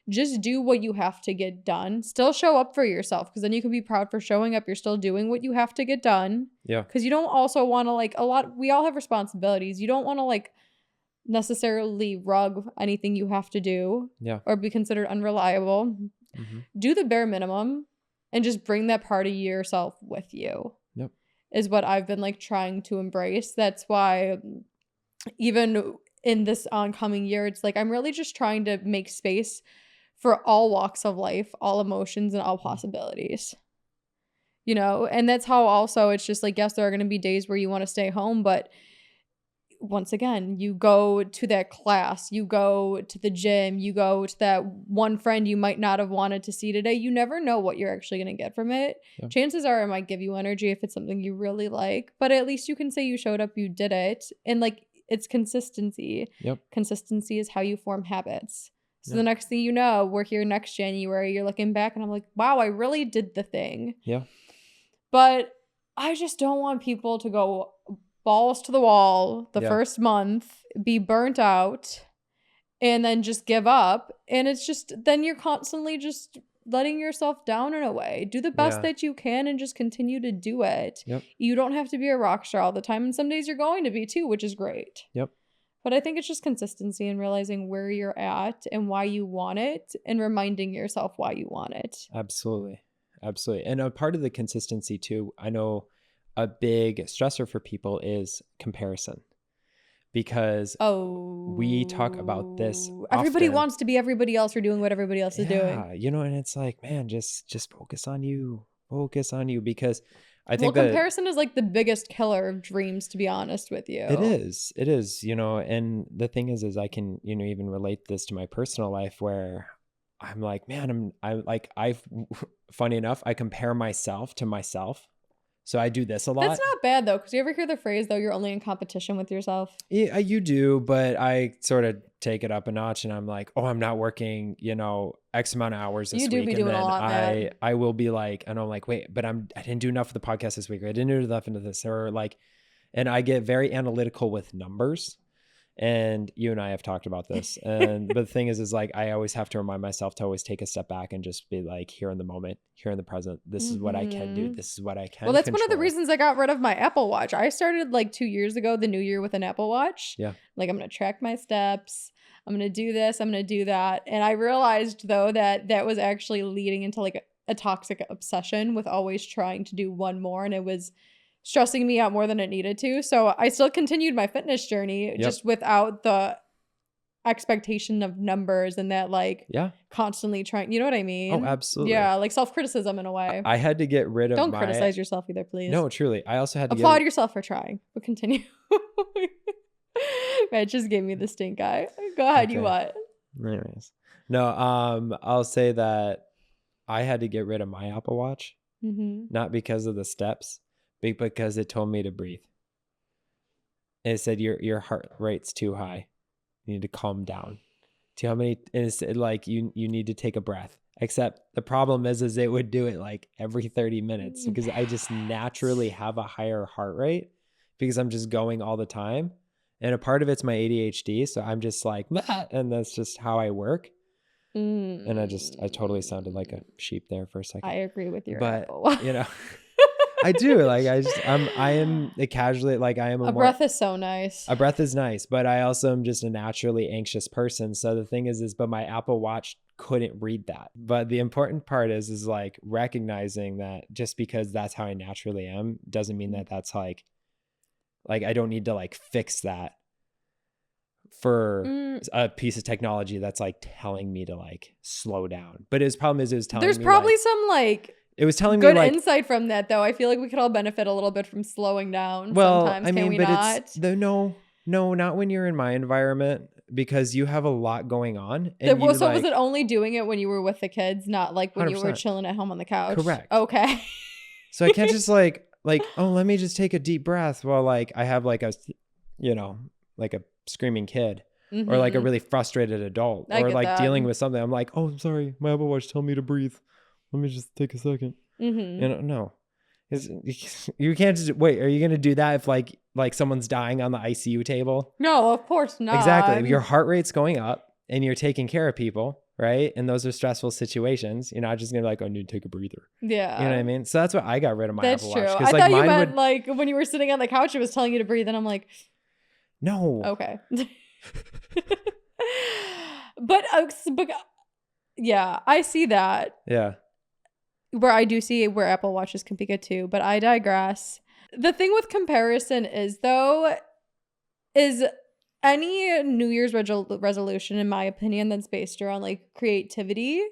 Just do what you have to get done. Still show up for yourself, because then you can be proud for showing up. You're still doing what you have to get done. Yeah. Because you don't also want to, like, we all have responsibilities. You don't want to, like, necessarily rug anything you have to do Yeah. or be considered unreliable. Mhm. Do the bare minimum and just bring that part of yourself with you, Yep. is what I've been like trying to embrace. That's why even in this oncoming year, it's like I'm really just trying to make space for all walks of life, all emotions, and all possibilities. You know, and that's how also it's just like, yes, there are going to be days where you want to stay home, but once again, you go to that class, you go to the gym, you go to that one friend you might not have wanted to see today. You never know what you're actually going to get from it. Yeah. Chances are it might give you energy if it's something you really like, but at least you can say you showed up, you did it. And like, it's consistency. Yep. Consistency is how you form habits. So Yeah. the next thing you know, we're here next January, you're looking back and I'm like, wow, I really did the thing. Yeah. But I just don't want people to go balls to the wall the Yeah. first month, be burnt out, and then just give up. And it's just, then you're constantly just letting yourself down in a way. Do the best Yeah. that you can and just continue to do it. Yep. You don't have to be a rock star all the time. And some days you're going to be too, which is great. Yep. But I think it's just consistency and realizing where you're at and why you want it, and reminding yourself why you want it. Absolutely. Absolutely. And a part of the consistency too, I know a big stressor for people is comparison, because we talk about this Everybody often. wants to be everybody else or doing what everybody else is doing. Yeah, and it's like, man, just focus on you. Focus on you, because I Well, think that comparison is like the biggest killer of dreams, to be honest with you. it is. It is, and the thing is I can, even relate this to my personal life, where I'm like, man, funny enough, I compare myself to myself. So I do this a lot. That's not bad though, because you ever hear the phrase though, you're only in competition with yourself? Yeah, you do, but I sort of take it up a notch, and I'm like, oh, I'm not working, X amount of hours this You do week. be And doing a then lot, Matt. I will be like, and I'm like, wait, but I didn't do enough of the podcast this week, or I didn't do enough into this, or like, and I get very analytical with numbers. And you and I have talked about this. But the thing is like, I always have to remind myself to always take a step back and just be like, here in the moment, here in the present. This is what I can do. This is what I can Well, that's one of the control. reasons I got rid of my Apple Watch. I started like 2 years ago, the new year, with an Apple Watch. Yeah. Like, I'm going to track my steps. I'm going to do this. I'm going to do that. And I realized though that that was actually leading into like a toxic obsession with always trying to do one more. And it was stressing me out more than it needed to. So I still continued my fitness journey, just without the expectation of numbers and that like constantly trying, you know what I mean? Oh, absolutely. Yeah, like self-criticism in a way. I had to get rid of Don't criticize yourself either, please. No, truly. I also had to applaud yourself for trying, but continue. Matt just gave me the stink eye. Go ahead, Okay. you what? Anyways. No, I'll say that I had to get rid of my Apple Watch, not because of the steps, but because it told me to breathe. And it said your heart rate's too high. You need to calm down. See how many? And it's like you need to take a breath. Except the problem is it would do it like every 30 minutes, because I just naturally have a higher heart rate because I'm just going all the time. And a part of it's my ADHD, so I'm just like, and that's just how I work. And I totally sounded like a Mm, sheep there for a I second. agree with your But, Apple Watch. you know, I do, like, I am a casually, like, I am a A more, breath is so nice. a breath is nice, but I also am just a naturally anxious person. So the thing is, but my Apple Watch couldn't read that. But the important part is like recognizing that just because that's how I naturally am doesn't mean that that's like I don't need to like fix that for Mm, a piece of technology that's like telling me to like slow down. But his problem is it was telling there's me like probably some like it was telling me good like, insight from that though. I feel like we could all benefit a little bit from slowing down well, sometimes, I can mean, we but it's not? the no, not when you're in my environment because you have a lot going on That and was you so was it like only doing it when you were with the kids, not like when you were 100%. chilling at home on the couch? Correct. Okay. So I can't just like, oh, let me just take a deep breath while like I have like a, you know, like a screaming kid or like a Mhm. really frustrated adult I or get like that. dealing with something. I'm like, oh, I'm sorry. My Apple Watch tell me to breathe. Let me just take a second. Mhm. You know, no. You can't just wait. Are you going to do that if like someone's dying on the ICU table? No, of course not. Exactly. Your heart rate's going up and you're taking care of people, right? And those are stressful situations. You're not just going to like, oh, I need to take a breather. You know what I Yeah. mean? So that's why I got rid of my That's Apple true. Watch because I like thought you mine meant would like when you were sitting on the couch, it was telling you to breathe, and I'm like, no. okay. But yeah, I see that Yeah. where I do see where Apple Watches can be good too, but I digress. The thing with comparison is though, is any New Year's resolution, in my opinion, that's based around like creativity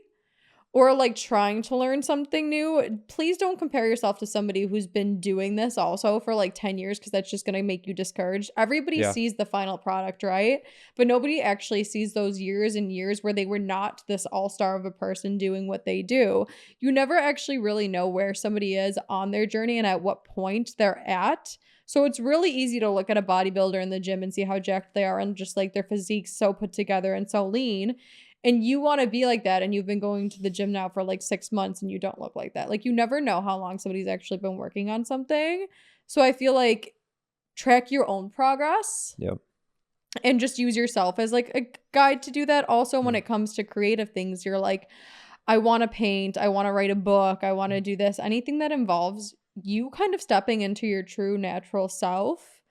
or like trying to learn something new, please don't compare yourself to somebody who's been doing this also for like 10 years because that's just going to make you discouraged. Everybody Yeah. sees the final product, right? But nobody actually sees those years and years where they were not this all-star of a person doing what they do. You never actually really know where somebody is on their journey and at what point they're at. So it's really easy to look at a bodybuilder in the gym and see how jacked they are and just like their physique's so put together and so lean, and you want to be like that, and you've been going to the gym now for like 6 months and you don't look like that. Like you never know how long somebody's actually been working on something. So I feel like track your own progress Yep. and just use yourself as like a guide to do that. Also, when Mm. it comes to creative things, you're like, I want to paint, I want to write a book, I want to do this. Anything that involves you kind of stepping into your true natural self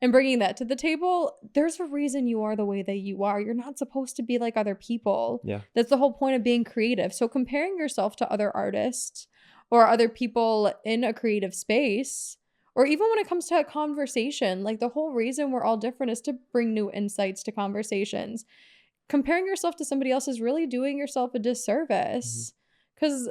and bringing that to the table, there's a reason you are the way that you are. You're not supposed to be like other people. Yeah. That's the whole point of being creative. So comparing yourself to other artists or other people in a creative space, or even when it comes to a conversation, like the whole reason we're all different is to bring new insights to conversations. Comparing yourself to somebody else is really doing yourself a Mhm. disservice because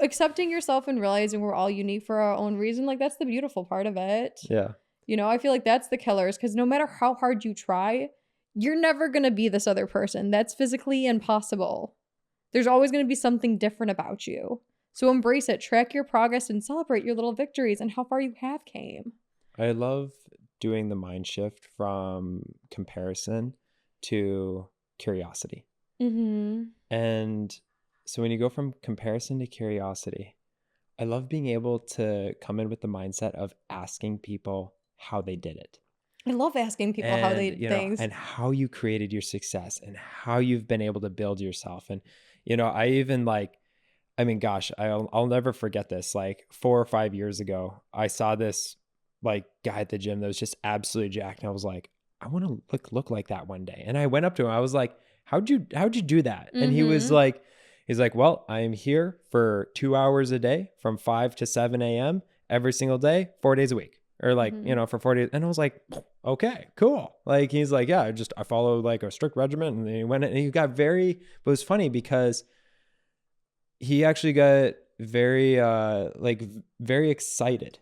accepting yourself and realizing we're all unique for our own reason, like that's the beautiful part of it. Yeah. You know, I feel like that's the killers because no matter how hard you try, you're never going to be this other person. That's physically impossible. There's always going to be something different about you. So embrace it, track your progress, and celebrate your little victories and how far you have came. I love doing the mind shift from comparison to curiosity. Mm-hmm. And so when you go from comparison to curiosity, I love being able to come in with the mindset of asking people how they did it. I love asking people how they And did things. and how you created your success and how you've been able to build yourself. And I even like, I mean, gosh, I'll never forget this. Like 4 or 5 years ago, I saw this like guy at the gym that was just absolutely jacked, and I was like, I want to look like that one day. And I went up to him. I was like, how'd you do that? And Mm-hmm. he's like, well, I am here for 2 hours a day from 5 to 7 a.m. every single day, 4 days a week, or like Mm-hmm. for 4 days. And I was like, okay, cool. Like he's like, yeah, I follow like a strict regimen. And then he went and he got very. But it was funny because he actually got very very excited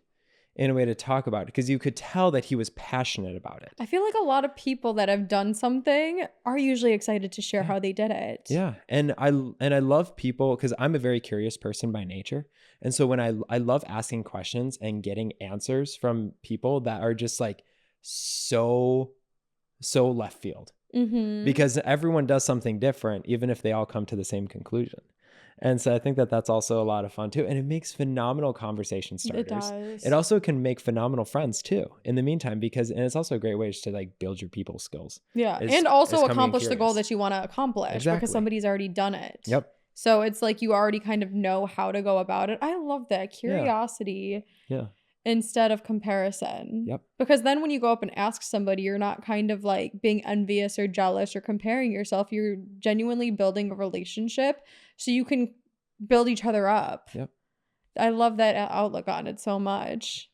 in a way to talk about it because you could tell that he was passionate about it. I feel like a lot of people that have done something are usually excited to share Yeah. how they did it. Yeah. And I love people because I'm a very curious person by nature. And so when I love asking questions and getting answers from people that are just like so left field Mm-hmm. because everyone does something different even if they all come to the same conclusion. And so I think that that's also a lot of fun too. And it makes phenomenal conversation It starters. It does. also can make phenomenal friends too in the meantime, because, and it's also a great way just to like build your people skills. Yeah. Is And is also coming in accomplish the goal curious. that you want to accomplish because Exactly. somebody's already done it. Yep. So it's like you already kind of know how to go about it. I love that Yeah. curiosity Yeah. instead of comparison. Yep. Because then when you go up and ask somebody, you're not kind of like being envious or jealous or comparing yourself. You're genuinely building a relationship so you can build each other up. Yep. I love that outlook on it so much.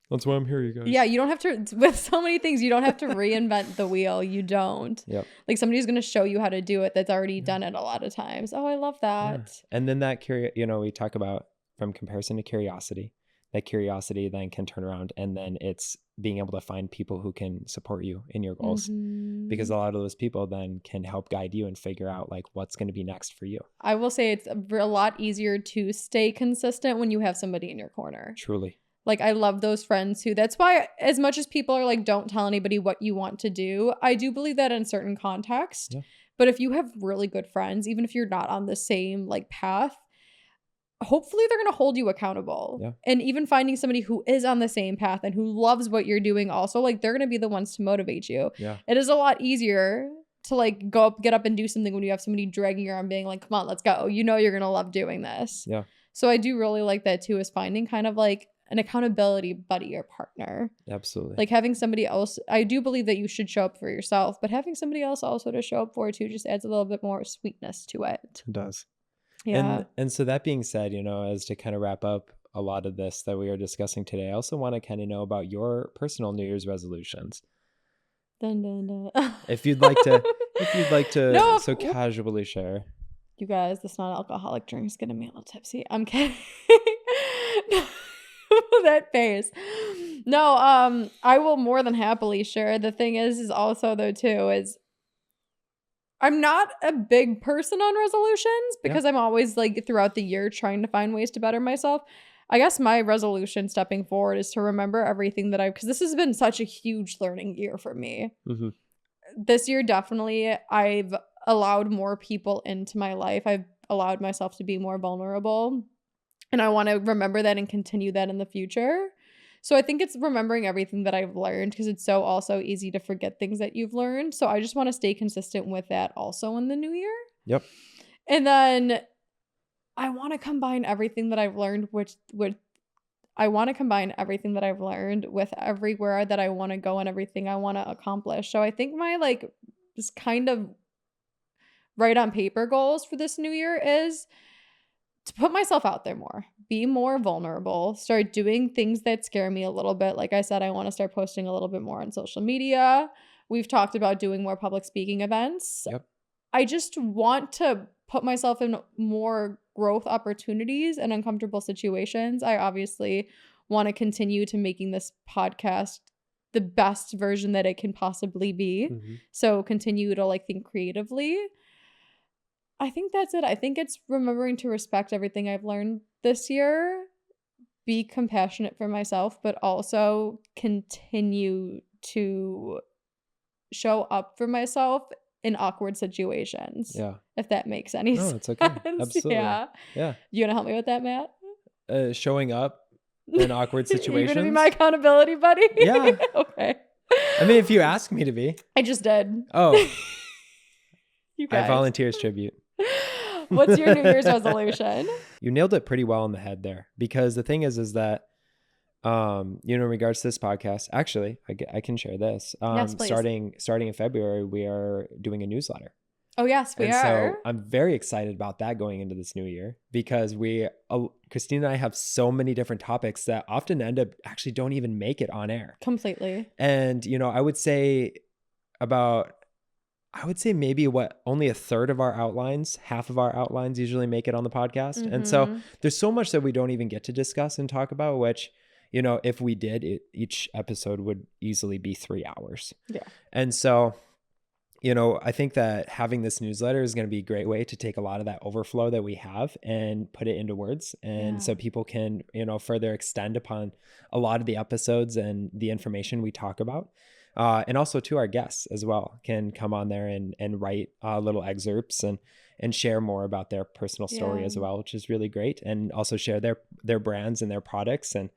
That's why I'm here, you guys. Yeah, you don't have to, with so many things, you don't have to reinvent the wheel. You don't. Yep. Like somebody's going to show you how to do it that's already Yeah. done it a lot of times. Oh, I love Yeah. that. And then that we talk about from comparison to curiosity. That curiosity then can turn around, and then it's being able to find people who can support you in your goals, because a lot of those people then can help guide you and figure out like what's going to be next for you. I will say it's a lot easier to stay consistent when you have somebody in your corner. Truly. Like I love those friends who, that's why as much as people are like, don't tell anybody what you want to do, I do believe that in certain context. Yeah. But if you have really good friends, even if you're not on the same like path, hopefully they're going to hold you accountable. Yeah. And even finding somebody who is on the same path and who loves what you're doing also, like they're going to be the ones to motivate you. Yeah. It is a lot easier to like get up and do something when you have somebody dragging your arm being like, come on, let's go. You know, you're going to love doing this. Yeah. So I do really like that too, is finding kind of like an accountability buddy or partner. Absolutely. Like having somebody else, I do believe that you should show up for yourself, but having somebody else also to show up for too just adds a little bit more sweetness to it. It does. Yeah. And so that being said, as to kind of wrap up a lot of this that we are discussing today, I also want to kind of know about your personal New Year's resolutions. Dun, dun, dun. If you'd like to No, so casually share. you guys, this non-alcoholic drink is getting me a little tipsy. I'm kidding. That face. No, I will more than happily share. The thing is also though too is I'm not a big person on resolutions because I'm always like throughout the year trying to find ways to better myself. I guess my resolution stepping forward is to remember everything that because this has been such a huge learning year for me. Mm-hmm. This year, definitely, I've allowed more people into my life. I've allowed myself to be more vulnerable. And I want to remember that and continue that in the future. So I think it's remembering everything that I've learned because it's so also easy to forget things that you've learned. So I just want to stay consistent with that also in the new year. Yep. And then I want to combine everything that I've learned with everywhere that I want to go and everything I want to accomplish. So I think my like just kind of right on paper goals for this new year is to put myself out there more, be more vulnerable, start doing things that scare me a little bit. Like I said, I want to start posting a little bit more on social media. We've talked about doing more public speaking events. Yep. I just want to put myself in more growth opportunities and uncomfortable situations. I obviously want to continue to making this podcast the best version that it can possibly be. Mm-hmm. So continue to like think creatively. I think that's it. I think it's remembering to respect everything I've learned this year, be compassionate for myself, but also continue to show up for myself in awkward situations. Yeah. If that makes any sense. No, it's okay. Absolutely. Yeah. Yeah. You gonna help me with that, Matt? Showing up in awkward situations. You're gonna be my accountability buddy? Yeah. Okay. I mean, if you ask me to be. I just did. Oh. You guys. I volunteer as tribute. What's your New Year's resolution? You nailed it pretty well on the head there, because the thing is that, in regards to this podcast, actually, I can share this. Yes, please. Starting in February, we are doing a newsletter. Oh, yes, we are. So I'm very excited about that going into this new year, because Christine and I have so many different topics that often end up actually don't even make it on air. Completely. And, I would say maybe only a third of our outlines, half of our outlines usually make it on the podcast. Mm-hmm. And so there's so much that we don't even get to discuss and talk about, which, if we did, each episode would easily be 3 hours. Yeah. And so, I think that having this newsletter is going to be a great way to take a lot of that overflow that we have and put it into words. And so people can, further extend upon a lot of the episodes and the information we talk about. And also to our guests as well can come on there and write little excerpts. And, and share more about their personal story Yeah. as well, which is really great. And also share their brands and their products. And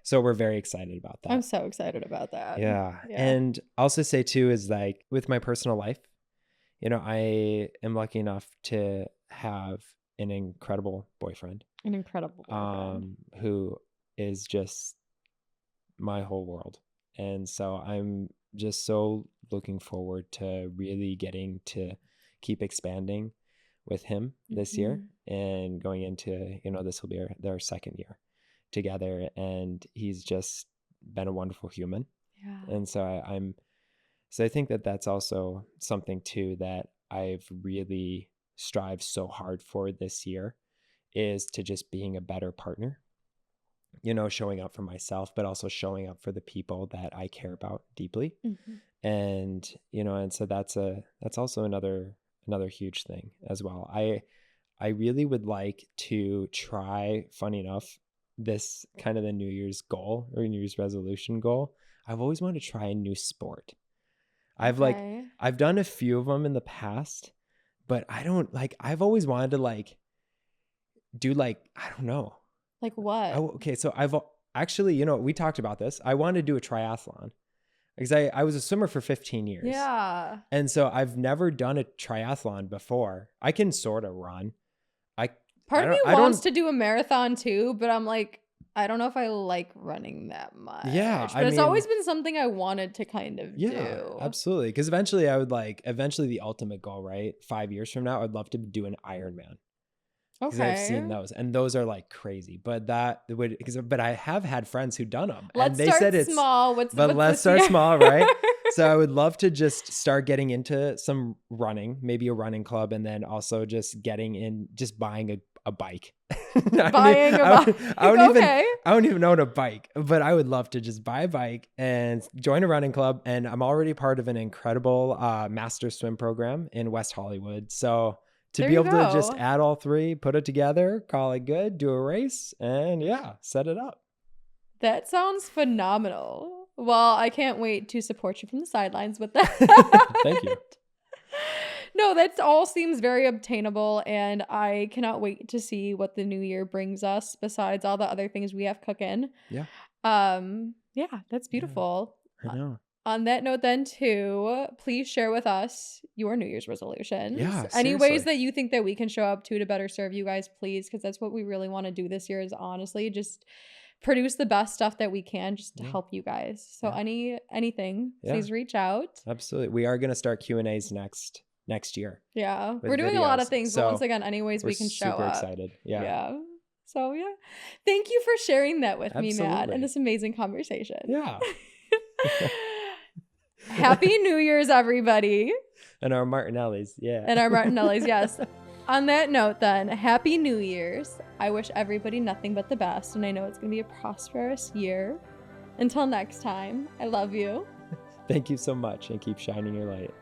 so we're very excited about I'm that. so excited about that. Yeah. Yeah. And also say too is like with my personal life, I am lucky enough to have an incredible boyfriend, An incredible boyfriend. who is just my whole world. And so I'm just so looking forward to really getting to keep expanding with him this year and going into, this will be their second year together. And he's just been a wonderful human. Yeah. And so I think that that's also something too that I've really strived so hard for this year is to just being a better partner, showing up for myself, but also showing up for the people that I care about deeply. And, and so that's also another huge thing as well. I really would like to try, funny enough, this kind of the New Year's goal or New Year's resolution goal. I've always wanted to try a new sport. Okay. I've done a few of them in the past, but I've always wanted to do I don't know. Like what? Okay. So I've actually, we talked about this. I wanted to do a triathlon because I was a swimmer for 15 years. Yeah. And so I've never done a triathlon before. I can sort of run. Part of me wants to do a marathon too, but I'm like, I don't know if I like running that much. Yeah. But it's always been something I wanted to kind of do. Absolutely. Because eventually the ultimate goal, right? 5 years from now, I'd love to do an Ironman. Because I've seen those, and those are like crazy. But but I have had friends who've done them, and they said it's small. Let's start small, right? So I would love to just start getting into some running, maybe a running club, and then also just buying a bike. I don't even own a bike, but I would love to just buy a bike and join a running club. And I'm already part of an incredible master swim program in West Hollywood. So to be able to just add all three, put it together, call it good, do a race, and set it up. That sounds phenomenal. Well, I can't wait to support you from the sidelines with that. Thank you. No, that all seems very obtainable, and I cannot wait to see what the new year brings us besides all the other things we have cooking. Yeah. Yeah, that's beautiful. I know. On that note then too, please share with us your New Year's resolutions. Yeah, Any seriously. ways that you think that we can show up to better serve you guys, please, because that's what we really want to do this year is honestly just produce the best stuff that we can just to help you guys. So anything, please reach out. Absolutely. We are going to start Q&As next year. Yeah. We're doing a lot of things, but once again, any ways we can show up. Super excited. Yeah. So thank you for sharing that with me, Matt, and this amazing conversation. Yeah. Happy New Year's, everybody. And our Martinellis. Yeah. And our Martinellis, yes. On that note, then, Happy New Year's. I wish everybody nothing but the best, and I know it's going to be a prosperous year. Until next time, I love you. Thank you so much, and keep shining your light.